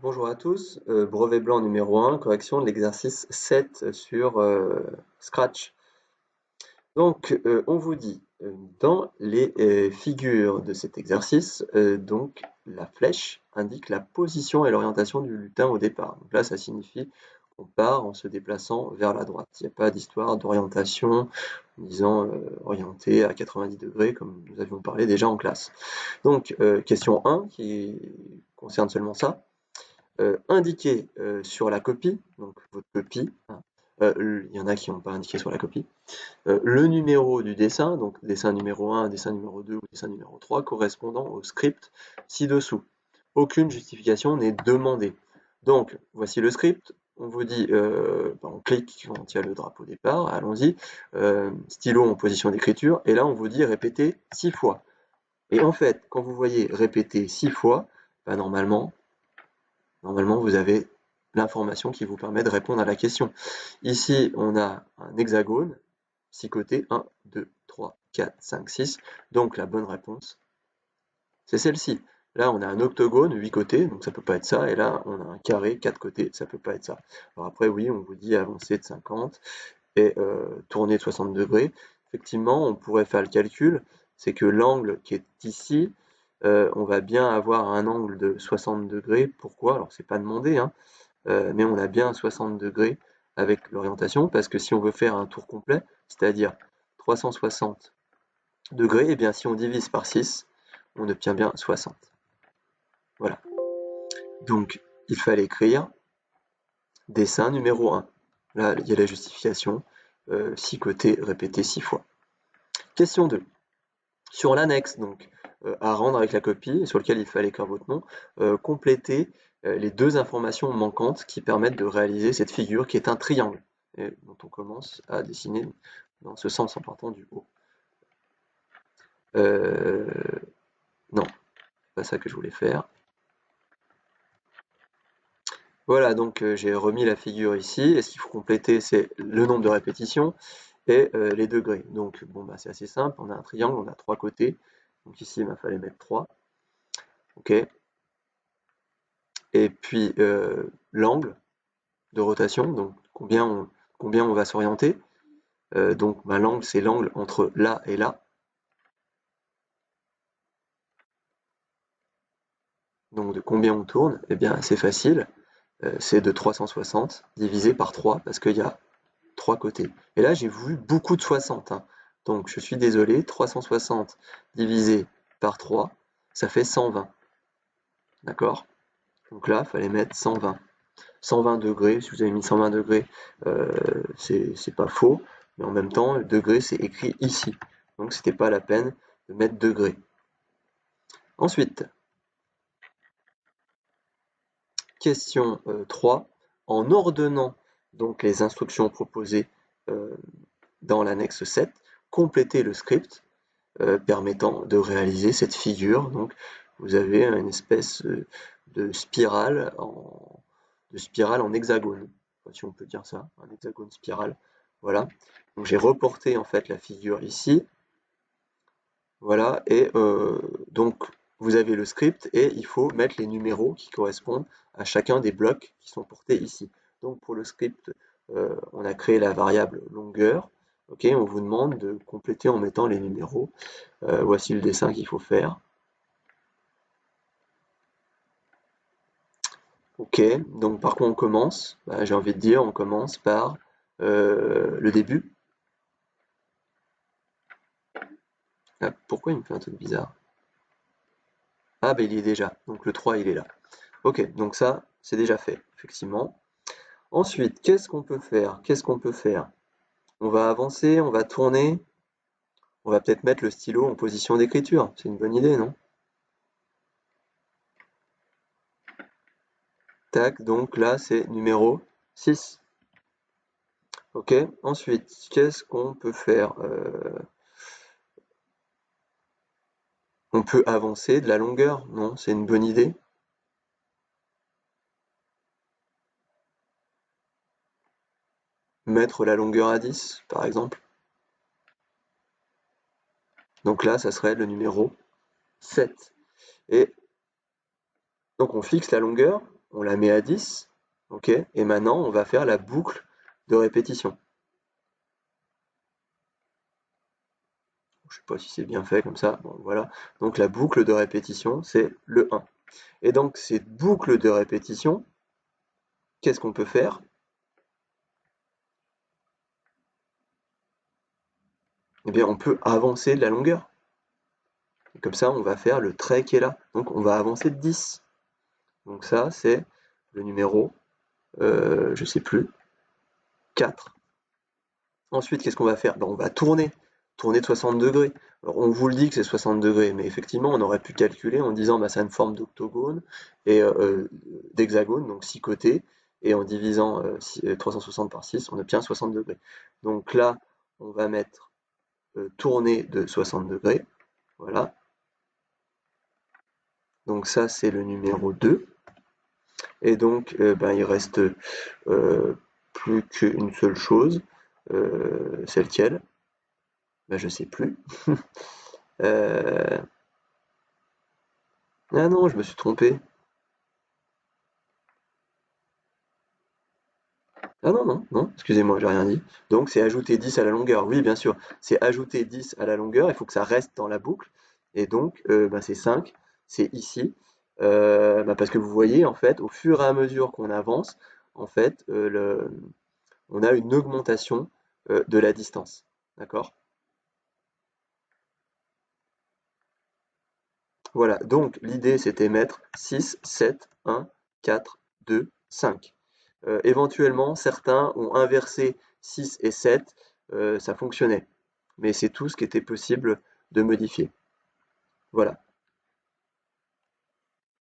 Bonjour à tous, brevet blanc numéro 1, correction de l'exercice 7 sur Scratch. Donc, on vous dit, dans les figures de cet exercice, donc la flèche indique la position et l'orientation du lutin au départ. Donc là, ça signifie qu'on part en se déplaçant vers la droite. Il n'y a pas d'histoire d'orientation, en disant orienté à 90 degrés, comme nous avions parlé déjà en classe. Donc, question 1, qui concerne seulement ça. Indiquer sur la copie, donc votre copie, hein, il y en a qui n'ont pas indiqué sur la copie, le numéro du dessin, donc dessin numéro 1, dessin numéro 2 ou dessin numéro 3, correspondant au script ci-dessous. Aucune justification n'est demandée. Donc, voici le script. On vous dit, on clique quand il y a le drapeau départ, allons-y, stylo en position d'écriture, et là on vous dit répéter 6 fois. Et en fait, quand vous voyez répéter 6 fois, normalement, vous avez l'information qui vous permet de répondre à la question. Ici, on a un hexagone, 6 côtés, 1, 2, 3, 4, 5, 6. Donc la bonne réponse, c'est celle-ci. Là, on a un octogone, 8 côtés, donc ça ne peut pas être ça. Et là, on a un carré, 4 côtés, ça ne peut pas être ça. Alors après, oui, on vous dit avancer de 50 et tourner de 60 degrés. Effectivement, on pourrait faire le calcul, c'est que l'angle qui est ici, on va bien avoir un angle de 60 degrés. Pourquoi? Alors, c'est pas demandé, hein, mais on a bien 60 degrés avec l'orientation, parce que si on veut faire un tour complet, c'est-à-dire 360 degrés, et bien si on divise par 6, on obtient bien 60. Voilà. Donc, il fallait écrire dessin numéro 1. Là, il y a la justification, 6 côtés répétés 6 fois. Question 2. Sur l'annexe, donc, à rendre avec la copie, sur lequel il fallait écrire votre nom, complétez les deux informations manquantes qui permettent de réaliser cette figure qui est un triangle, et dont on commence à dessiner dans ce sens en partant du haut. Non, c'est pas ça que je voulais faire. Voilà, donc j'ai remis la figure ici, et ce qu'il faut compléter, c'est le nombre de répétitions et les degrés. Donc, bon, bah, c'est assez simple, on a un triangle, on a 3 côtés, donc ici, il fallait mettre 3. Ok. Et puis l'angle de rotation, donc combien on va s'orienter. Donc l'angle, c'est l'angle entre là et là. Donc de combien on tourne, eh bien c'est facile, c'est de 360 divisé par 3 parce qu'il y a 3 côtés. Et là j'ai vu beaucoup de 60, hein. Donc je suis désolé, 360 divisé par 3, ça fait 120. D'accord? Donc là, il fallait mettre 120. 120 degrés, si vous avez mis 120 degrés, c'est pas faux, mais en même temps, le degré c'est écrit ici. Donc c'était pas la peine de mettre degré. Ensuite, question 3. En ordonnant donc les instructions proposées euh, dans l'annexe 7, complétez le script permettant de réaliser cette figure. Donc vous avez une espèce de spirale en hexagone, si on peut dire ça, un hexagone spirale. Voilà. Donc j'ai reporté en fait la figure ici. Voilà. Et donc vous avez le script et il faut mettre les numéros qui correspondent à chacun des blocs qui sont portés ici. Donc pour le script, on a créé la variable longueur. Ok, on vous demande de compléter en mettant les numéros. Voici le dessin qu'il faut faire. Ok, donc par quoi on commence? Bah, j'ai envie de dire, on commence par le début. Ah, pourquoi il me fait un truc bizarre? Ah, bah il y est déjà, donc le 3 il est là. Ok, donc ça, c'est déjà fait, effectivement. Ensuite, qu'est-ce qu'on peut faire? Qu'est-ce qu'on peut faire? On va avancer, on va tourner, on va peut-être mettre le stylo en position d'écriture. C'est une bonne idée, non? Tac, donc là, c'est numéro 6. Ok, ensuite, qu'est-ce qu'on peut faire? On peut avancer de la longueur, non? C'est une bonne idée. Mettre la longueur à 10, par exemple. Donc là, ça serait le numéro 7. Et donc on fixe la longueur. on la met à 10, ok? Et maintenant, on va faire la boucle de répétition. Je sais pas si c'est bien fait comme ça, bon voilà. Donc la boucle de répétition, c'est le 1. Et donc cette boucle de répétition, qu'est-ce qu'on peut faire? Eh bien, on peut avancer de la longueur. Et comme ça, on va faire le trait qui est là. Donc on va avancer de 10. Donc ça, c'est le numéro, je sais plus, 4. Ensuite, qu'est-ce qu'on va faire? Ben, on va tourner de 60 degrés. Alors, on vous le dit que c'est 60 degrés, mais effectivement, on aurait pu calculer en disant bah, ça a une forme d'octogone et d'hexagone, donc 6 côtés, et en divisant 360 par 6, on obtient 60 degrés. Donc là, on va mettre tourner de 60 degrés. Voilà. Donc ça, c'est le numéro 2. Et donc, ben, il reste plus qu'une seule chose, c'est lequel? Ben, je sais plus. Euh, Ah non, je me suis trompé. Ah non, non, non, excusez-moi, j'ai rien dit. Donc c'est ajouter 10 à la longueur. Oui, bien sûr, c'est ajouter 10 à la longueur, il faut que ça reste dans la boucle. Et donc, bah, c'est 5, c'est ici. Bah, parce que vous voyez, en fait, au fur et à mesure qu'on avance, en fait, on a une augmentation de la distance. D'accord? Voilà, donc l'idée c'était mettre 6, 7, 1, 4, 2, 5. Éventuellement, certains ont inversé 6 et 7, ça fonctionnait. Mais c'est tout ce qui était possible de modifier. Voilà.